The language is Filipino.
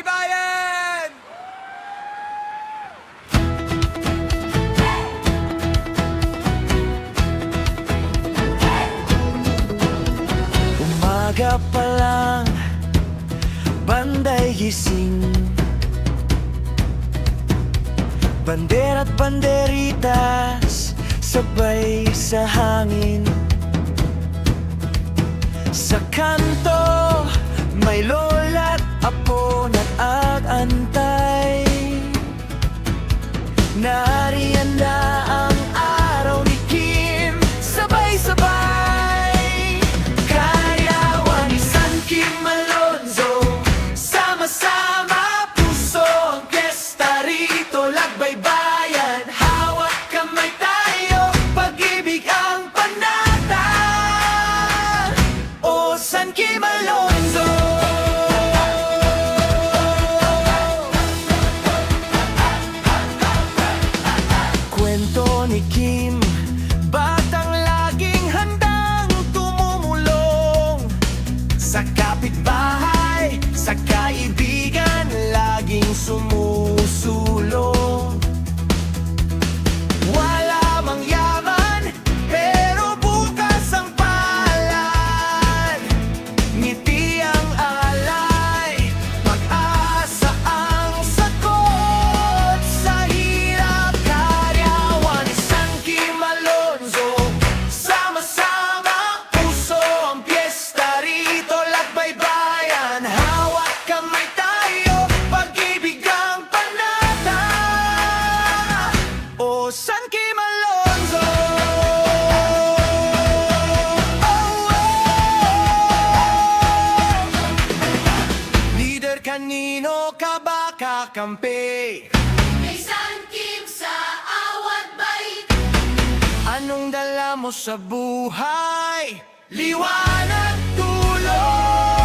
Bayan! Umaga pa lang, banday gising. Bandera't banderitas, sabay sa hangin. Sa kanto, may lola't apo nag-aantay. Nariyan na ang araw ni Kim, sabay-sabay. Karyawan ni San Kim Alonzo, sama-sama puso ang piyesta rito. Lagbay bayan, hawak kamay tayo, pag-ibig ang panata. O San Kim Alonzo, kwento ni Kim, batang laging handang tumumulong. Sa kapitbahay, sa kaibigan, laging sumusulong. Wala mang yaman, pero bukas ang palad. Ngiti ang alay, pag-asa ang sagot sa hirap. Karyawan ni San Kim Alonzo, sama-sama puso ang piyesta rito. Lagbay bayan, hawak kamay tayo, pag-ibig ang panata. O San Kim Alonzo, oh, Leader, kanino ka ba kakampi? Kay San Kim sa awat bait. Anong dala mo sa buhay? Liwanag, tulong.